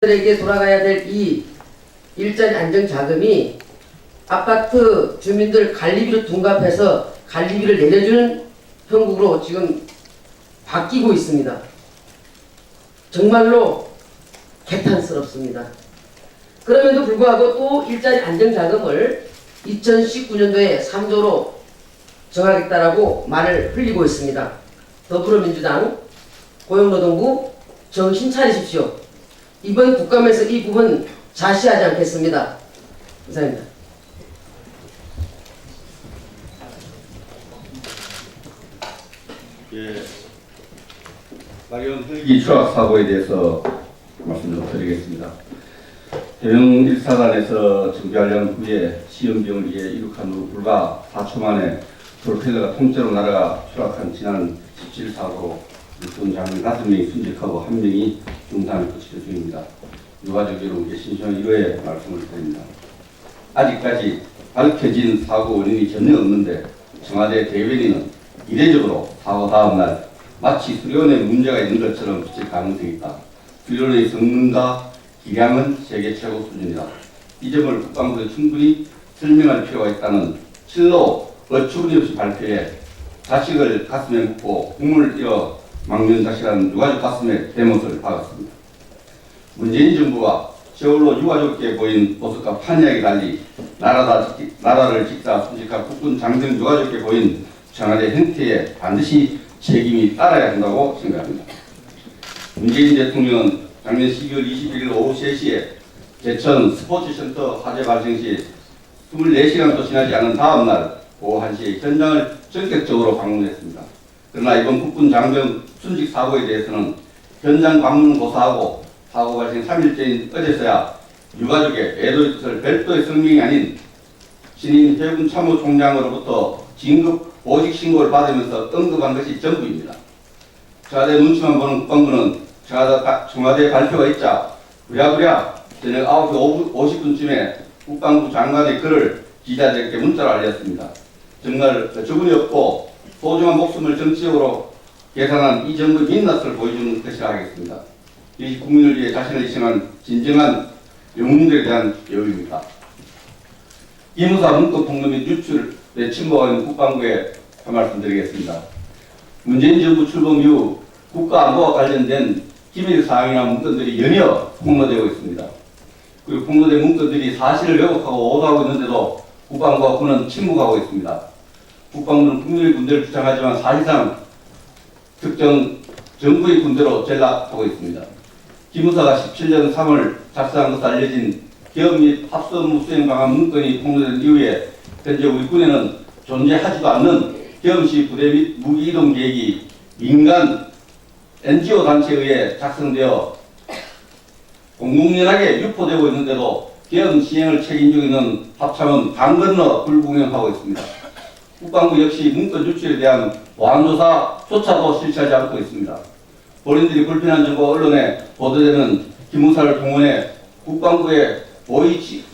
에게 돌아가야 될 이 일자리 안정 자금이 아파트 주민들 관리비를 둔갑해서 관리비를 내려주는 형국으로 지금 바뀌고 있습니다. 정말로 개탄스럽습니다. 그럼에도 불구하고 또 일자리 안정 자금을 2019년도에 3조로 정하겠다라고 말을 흘리고 있습니다. 더불어민주당 고용노동부 정신 차리십시오. 이번 국감에서 이 부분 자시하지 않겠습니다. 감사합니다. 예, 마리온 헬기 추락 사고에 대해서 말씀 좀 드리겠습니다. 해병 1사단에서 정비하려는 후에 시험 비용을 위해 이륙한 후 불과 4초 만에 프로펠러가 통째로 날아가 추락한 지난 17 사고로 육군 장병 5명이 순직하고 1명이 중상을 치료 중입니다. 유가족 여러분께 신중한 위로의 말씀을 드립니다. 아직까지 밝혀진 사고 원인이 전혀 없는데 청와대 대변인은 이례적으로 사고 다음 날 마치 수련에 문제가 있는 것처럼 비칠 가능성이 있다. 수련의 성능과 기량은 세계 최고 수준이다. 이 점을 국방부에 충분히 설명할 필요가 있다는 실로 어처구니 없이 발표해 자식을 가슴에 묻고 국물을 잃어 막는 자식이라는 유가족 가슴에 대못을 박았습니다. 문재인 정부가 세월로 유가족께 보인 모습과 판이하게 달리 나라를 짓자 순직한 국군 장병 유가족께 보인 청와대 행태에 반드시 책임이 따라야 한다고 생각합니다. 문재인 대통령은 작년 12월 21일 오후 3시에 제천 스포츠센터 화재 발생 시 24시간도 지나지 않은 다음 날 오후 1시에 현장을 전격적으로 방문했습니다. 그러나 이번 국군 장병 순직 사고에 대해서는 현장 방문 고사하고 사고 발생 3일째인 어제서야 유가족의 애도의 뜻을 별도의 성명이 아닌 신임 해군 참모총장으로부터 진급 보직 신고를 받으면서 언급한 것이 전부입니다. 청와대 눈치만 보는 국방부는 청와대 발표가 있자 부랴부랴 저녁 9시 50분쯤에 국방부 장관의 글을 기자들에게 문자로 알렸습니다. 정말 어처구니 없고 소중한 목숨을 정치적으로 계산한 이 정부의 민낯을 보여주는 것이라 하겠습니다. 이것이 국민을 위해 자신을 희생한 진정한 영웅들에 대한 여유입니다. 기무사 문건 폭로 및 유출에 침범하는 국방부에 한 말씀 드리겠습니다. 문재인 정부 출범 이후 국가 안보와 관련된 기밀 사항이나 문건들이 연이어 폭로되고 있습니다. 그리고 폭로된 문건들이 사실을 왜곡하고 오도하고 있는데도 국방부와 군은 침묵하고 있습니다. 국방부는 국민의 군대를 주장하지만 사실상 특정 정부의 군대로 전락하고 있습니다. 기무사가 17년 3월 작성한 것으로 알려진 계엄 및 합수 업무 수행 방안 문건이 폭로된 이후에 현재 우리 군에는 존재하지도 않는 계엄 시 부대 및 무기 이동 계획이 민간 NGO 단체에 의해 작성되어 공공연하게 유포되고 있는데도 계엄 시행을 책임지고 있는 합참은 강 건너 불구경하고 있습니다. 국방부 역시 문건 유출에 대한 보안조사조차도 실시하지 않고 있습니다. 본인들이 불편한 정보 언론에 보도되는 기무사를 동원해 국방부의 보이치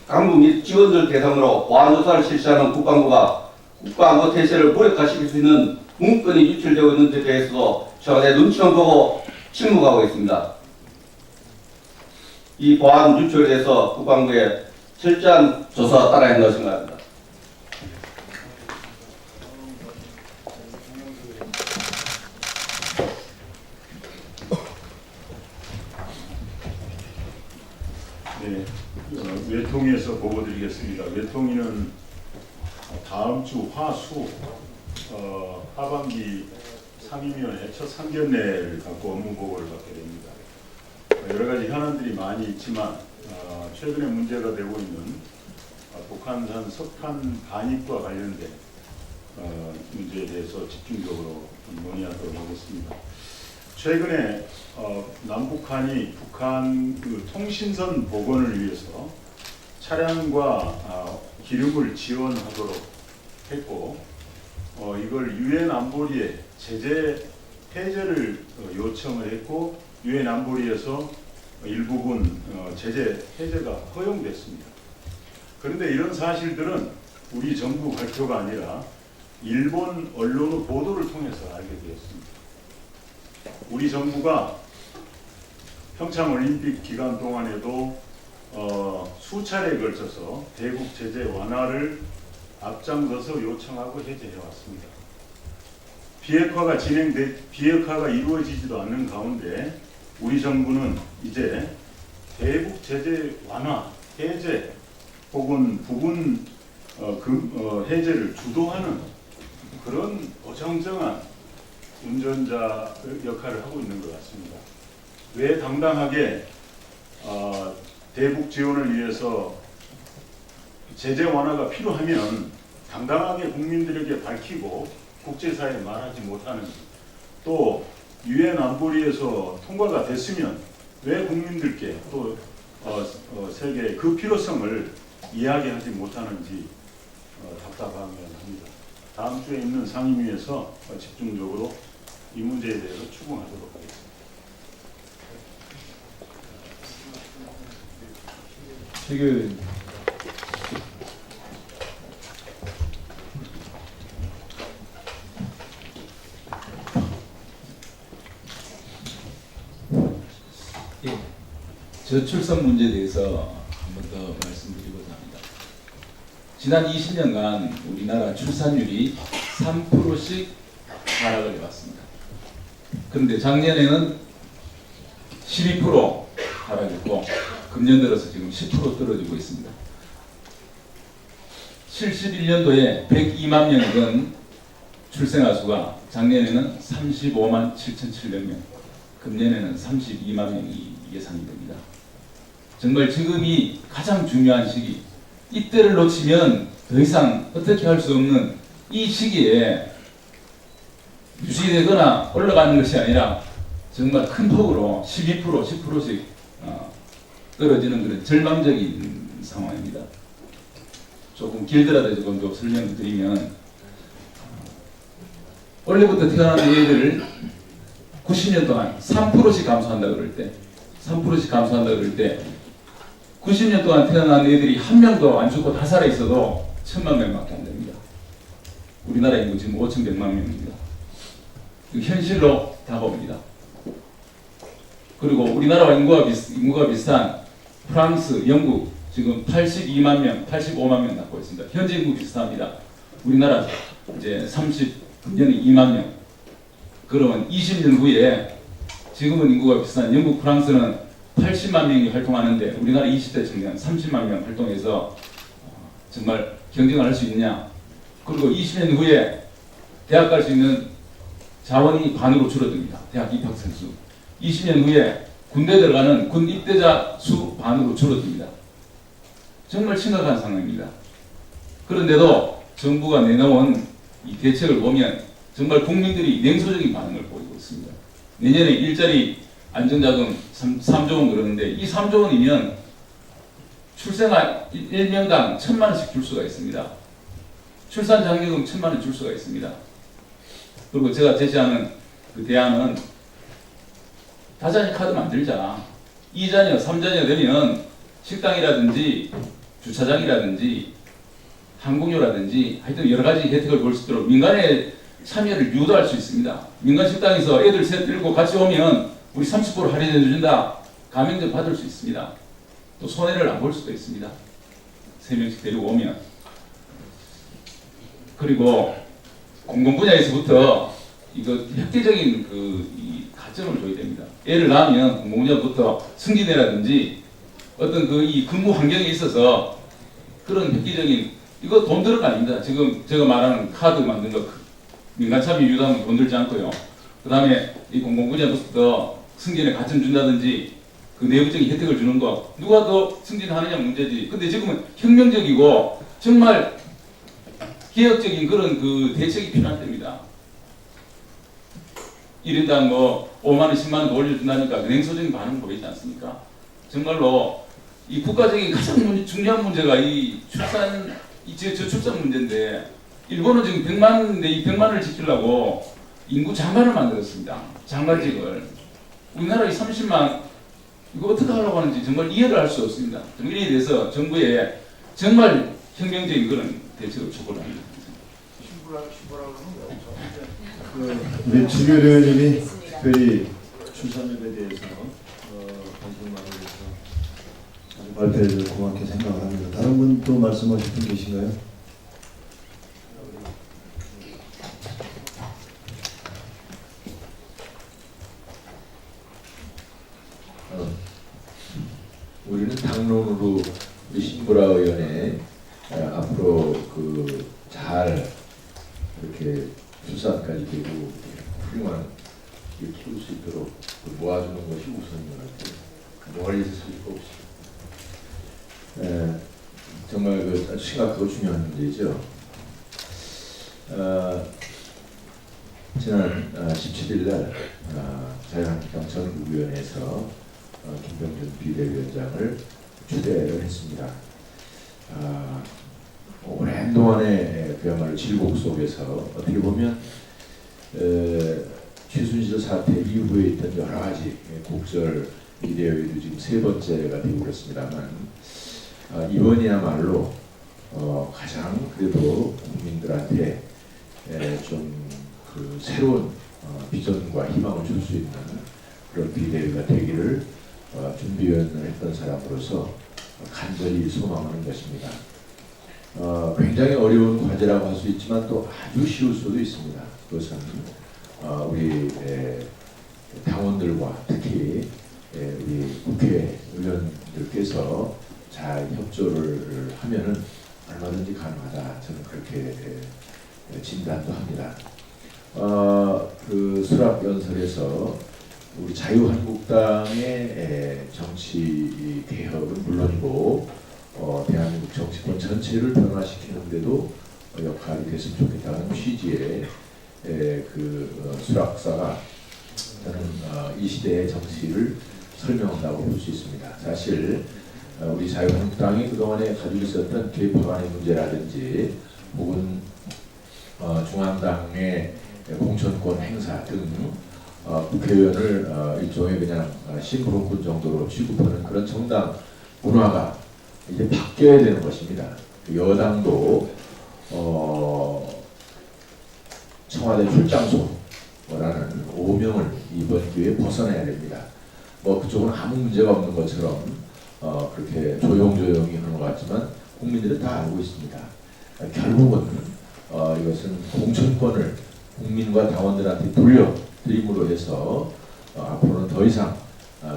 간부 및 직원들 대상으로 보안조사를 실시하는 국방부가 국가안보 태세를 무력화시킬 수 있는 문건이 유출되고 있는 데 대해서도 청와대 눈치만 보고 침묵하고 있습니다. 이 보안 유출에 대해서 국방부의 철저한 조사가 따라야 한다고 생각합니다. 네, 외통위에서 보고드리겠습니다. 외통위는 다음 주 화수 하반기 상임위원회 첫 상견례를 갖고 업무 보고를 받게 됩니다. 여러 가지 현안들이 많이 있지만 최근에 문제가 되고 있는 북한산 석탄 반입과 관련된 문제에 대해서 집중적으로 논의하도록 하겠습니다. 최근에 남북한이 북한 통신선 복원을 위해서 차량과 기름을 지원하도록 했고 이걸 유엔 안보리에 제재 해제를 요청을 했고 유엔 안보리에서 일부분 제재 해제가 허용됐습니다. 그런데 이런 사실들은 우리 정부 발표가 아니라 일본 언론의 보도를 통해서 알게 되었습니다. 우리 정부가 평창 올림픽 기간 동안에도 수차례에 걸쳐서 대북 제재 완화를 앞장서서 요청하고 해제해 왔습니다. 비핵화가 이루어지지도 않는 가운데 우리 정부는 이제 대북 제재 완화, 해제 혹은 부분 해제를 주도하는 그런 어정쩡한 운전자 역할을 하고 있는 것 같습니다. 왜 당당하게 대북 지원을 위해서 제재 완화가 필요하면 당당하게 국민들에게 밝히고 국제사회에 말하지 못하는지, 또 유엔 안보리에서 통과가 됐으면 왜 국민들께 또 세계의 그 필요성을 이야기하지 못하는지 답답하면 합니다. 다음 주에 있는 상임위에서 집중적으로 이 문제에 대해서 추궁하도록 하겠습니다. 최근 저출산 문제에 대해서 한 번 더 말씀드리고자 합니다. 지난 20년간 우리나라 출산율이 3%씩 하락을 해왔습니다. 그런데 작년에는 12% 하락했고 금년 들어서 지금 10% 떨어지고 있습니다. 71년도에 102만 명이던 출생아 수가 작년에는 35만 7,700명, 금년에는 32만 명이 예상이 됩니다. 정말 지금이 가장 중요한 시기, 이때를 놓치면 더 이상 어떻게 할 수 없는 이 시기에 유지되거나 올라가는 것이 아니라 정말 큰 폭으로 12%, 10%씩 떨어지는 그런 절망적인 상황입니다. 조금 길더라도 조금 더 설명을 드리면, 원래부터 태어난 애들을 90년 동안 3%씩 감소한다 그럴 때, 3%씩 감소한다 그럴 때 90년 동안 태어난 애들이 한 명도 안 죽고 다 살아 있어도 1,000만 명밖에 안 됩니다. 우리나라 인구 지금 5,100만 명입니다. 현실로 다가옵니다. 그리고 우리나라와 인구가 비슷한 프랑스, 영국 지금 82만 명, 85만 명 낳고 있습니다. 현재 인구 비슷합니다. 우리나라 이제 금년에 2만 명. 그러면 20년 후에 지금은 인구가 비슷한 영국, 프랑스는 80만 명이 활동하는데 우리나라 20대 청년 30만 명 활동해서 정말 경쟁을 할 수 있냐? 그리고 20년 후에 대학 갈 수 있는 자원이 반으로 줄어듭니다. 대학 입학생 수. 20년 후에 군대 들어가는 군 입대자 수 반으로 줄어듭니다. 정말 심각한 상황입니다. 그런데도 정부가 내놓은 이 대책을 보면 정말 국민들이 냉소적인 반응을 보이고 있습니다. 내년에 일자리 안정자금 3조 원 그러는데, 이 3조 원이면 출생아 1명당 1,000만 원씩 줄 수가 있습니다. 출산장려금 1,000만 원 줄 수가 있습니다. 그리고 제가 제시하는 그 대안은 다자녀 카드 만들자. 2자녀, 3자녀 되면 식당이라든지 주차장이라든지 항공료라든지 하여튼 여러 가지 혜택을 볼 수 있도록 민간의 참여를 유도할 수 있습니다. 민간 식당에서 애들 셋 들고 같이 오면 우리 30% 할인해 준다. 가맹점 받을 수 있습니다. 또 손해를 안 볼 수도 있습니다. 3명씩 데리고 오면. 그리고 공공 분야에서부터 이거 획기적인 이 가점을 줘야 됩니다. 애를 낳으면 공공 분야부터 승진회라든지 어떤 이 근무 환경에 있어서 그런 획기적인, 이거 돈 드는 거 아닙니다. 지금 제가 말하는 카드 만든 거 민간 참여 유도하면 돈 들지 않고요. 그 다음에 이 공공 분야부터 승진에 가점 준다든지 그 내부적인 혜택을 주는 거, 누가 더 승진하느냐 문제지. 근데 지금은 혁명적이고 정말 개혁적인 그런 대책이 필요할 때입니다. 1인당 5만 원, 10만 원 더 올려준다니까 냉소적인 반응 보이지 않습니까? 정말로 이 국가적인 가장 중요한 문제가 이 저출산 문제인데, 일본은 지금 100만을 지키려고 인구 장관을 만들었습니다. 장관직을. 우리나라 이 30만, 이거 어떻게 하려고 하는지 정말 이해를 할 수 없습니다. 이에 대해서 정부에 정말 혁명적인 그런 대책을 촉구를 합니다. 우리 주교 의원님이 특별히 출산율에 대해서 발표를 고맙게 생각합니다. 다른 분 또 말씀하실 분 계신가요? 우리는 당론으로 우리 신보라 의원의 앞으로 잘 이렇게 출산까지 되고 훌륭한 일 키울 수 있도록 모아주는 것이 우선인 것 같아요. 멀리서 쓸거 없이. 정말 아주 심각하고 중요한 문제죠. 지난 17일 날 자유한국당 전국위원회에서 김병준 비대위원장을 초대를 했습니다. 오랜 동안의 그야말로 질곡 속에서 어떻게 보면 최순실 사태 이후에 있던 여러 가지 국절 비대위도 지금 세 번째가 되고 그렇습니다만 이번이야말로 가장 그래도 국민들한테 좀 새로운 비전과 희망을 줄 수 있는 그런 비대위가 되기를 준비위원을 했던 사람으로서 간절히 소망하는 것입니다. 굉장히 어려운 과제라고 할 수 있지만 또 아주 쉬울 수도 있습니다. 그것은 우리 당원들과 특히 우리 국회의원들께서 잘 협조를 하면은 얼마든지 가능하다. 저는 그렇게 진단도 합니다. 수락 연설에서 우리 자유한국당의 정치 개혁은 물론이고 대한민국 정치권 전체를 변화시키는 데도 역할이 됐으면 좋겠다는 취지의 수락사가 저는 이 시대의 정치를 설명한다고 볼 수 있습니다. 사실 우리 자유한국당이 그동안에 가지고 있었던 개파간의 문제라든지 혹은 중앙당의 공천권 행사 등 국회의원을 일종의 그냥 심부름꾼 정도로 취급하는 그런 정당 문화가 이제 바뀌어야 되는 것입니다. 여당도 청와대 출장소라는 오명을 이번 기회에 벗어나야 됩니다. 그쪽은 아무 문제가 없는 것처럼 그렇게 조용조용히 하는 것 같지만 국민들은 다 알고 있습니다. 결국은 이것은 공천권을 국민과 당원들한테 돌려드림으로 해서 앞으로는 더 이상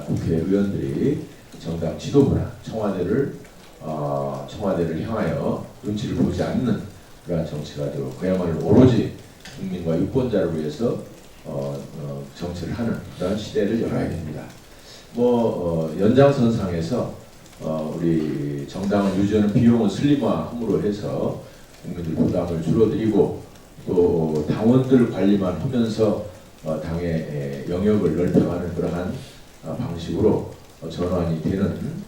국회의원들이 정당 지도부나 청와대를 향하여 눈치를 보지 않는 그러한 정치가 되고 그야말로 오로지 국민과 유권자를 위해서 정치를 하는 그런 시대를 열어야 됩니다. 연장선상에서 우리 정당을 유지하는 비용을 슬림화함으로 해서 국민들 부담을 줄어들이고 또 당원들 관리만 하면서 당의 영역을 넓혀가는 그러한 방식으로 전환이 되는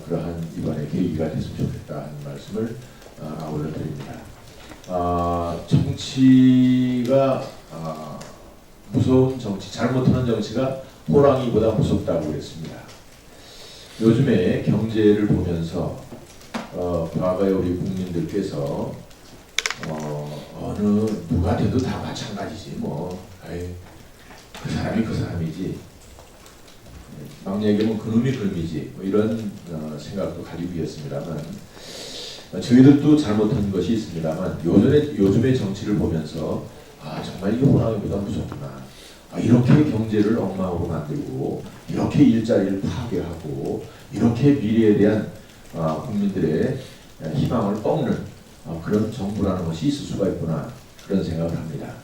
그러한 이번에 계기가 됐으면 좋겠다 하는 말씀을 아울러 드립니다. 정치가 무서운 정치, 잘못하는 정치가 호랑이보다 무섭다고 그랬습니다. 요즘에 경제를 보면서 과거에 우리 국민들께서 누가 돼도 다 마찬가지지 그 사람이 그 사람이지 막 얘기하면 그놈이 그놈이지 이런 생각도 가지고 있었습니다만 저희들도 잘못한 것이 있습니다만 요즘의 정치를 보면서 정말 이게 호랑이보다 무섭구나. 이렇게 경제를 엉망으로 만들고 이렇게 일자리를 파괴하고 이렇게 미래에 대한 국민들의 희망을 꺾는 그런 정부라는 것이 있을 수가 있구나 그런 생각을 합니다.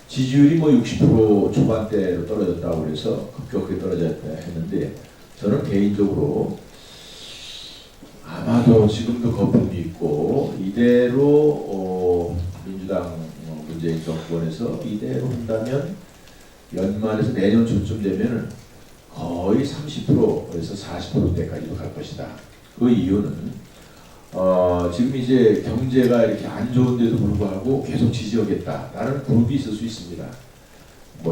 지지율이 60% 초반대로 떨어졌다고 해서 급격하게 떨어졌다 했는데 저는 개인적으로 아마도 지금도 거품이 있고 이대로 민주당 문재인 정권에서 이대로 한다면 연말에서 내년 초쯤 되면 거의 30%에서 40%대까지도 갈 것이다. 그 이유는 지금 이제 경제가 이렇게 안 좋은데도 불구하고 계속 지지하겠다라는 그룹이 있을 수 있습니다.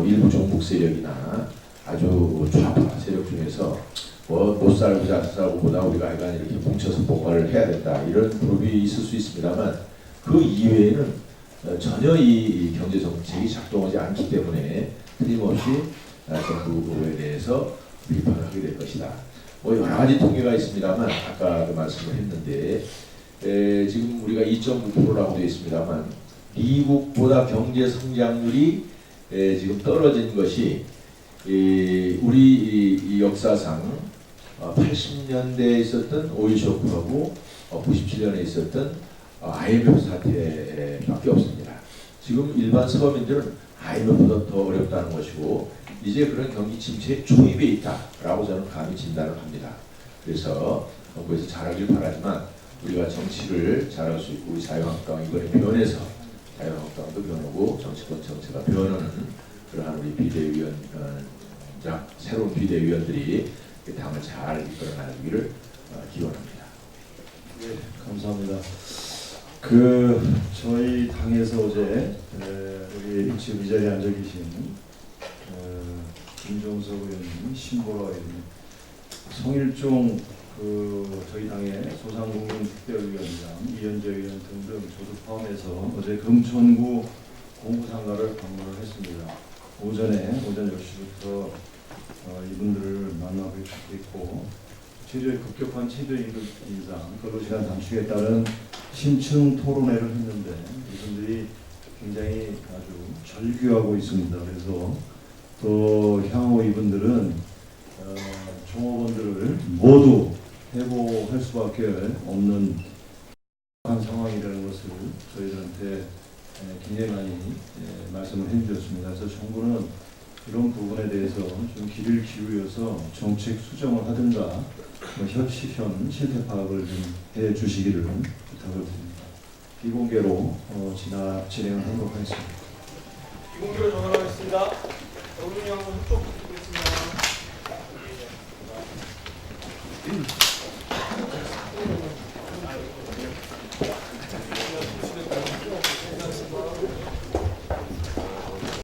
일부 종북 세력이나 아주 좌파 세력 중에서 못 살고 잘 살고 보다 우리가 약간 이렇게 뭉쳐서 뭔가를 해야 된다 이런 그룹이 있을 수 있습니다만 그 이외에는 전혀 이 경제 정책이 작동하지 않기 때문에 틀림없이 정부에 대해서 비판을 하게 될 것이다. 뭐 여러 가지 통계가 있습니다만 아까도 말씀을 했는데 지금 우리가 2.9%라고 되어 있습니다만 미국보다 경제 성장률이 지금 떨어진 것이 우리 이 역사상 80년대에 있었던 오일 쇼크하고 97년에 있었던 IMF 사태밖에 없습니다. 지금 일반 서민들은 IMF보다 더 어렵다는 것이고 이제 그런 경기 침체에 초입에 있다라고 저는 감히 진단을 합니다. 그래서 정부에서 잘하길 바라지만 우리가 정치를 잘할 수 있고 우리 자유한국당 이번에 변해서 자유한국당도 변하고 정치권 정체가 변하는 그러한 우리 비대위원장 새로운 비대위원들이 당을 잘 이끌어 나가기를 기원합니다. 네, 감사합니다. 저희 당에서 어제 우리 지금 이 자리에 앉아 계신 김종석 의원님, 신보라 의원님, 송일종 저희 당의 소상공인특별위원장, 이현재 의원 등등 저도 포함해서 어제 금천구 공부상가를 방문을 했습니다. 오전 10시부터 이분들을 만나고 있고 급격한 최저 임금 인상, 근로시간 단축에 따른 심층 토론회를 했는데 이분들이 굉장히 아주 절규하고 있습니다. 그래서 또 향후 이분들은 종업원들을 모두 해고할 수밖에 없는 한 상황이라는 것을 저희들한테 굉장히 많이 말씀을 해주셨습니다. 그래서 정부는 이런 부분에 대해서 좀 귀를 기울여서 정책 수정을 하든가 현 실태 파악을 좀 해주시기를 부탁을 드립니다. 비공개로 진행을 하도록 하겠습니다. 비공개로 전환하겠습니다. 오윤희 양은 협조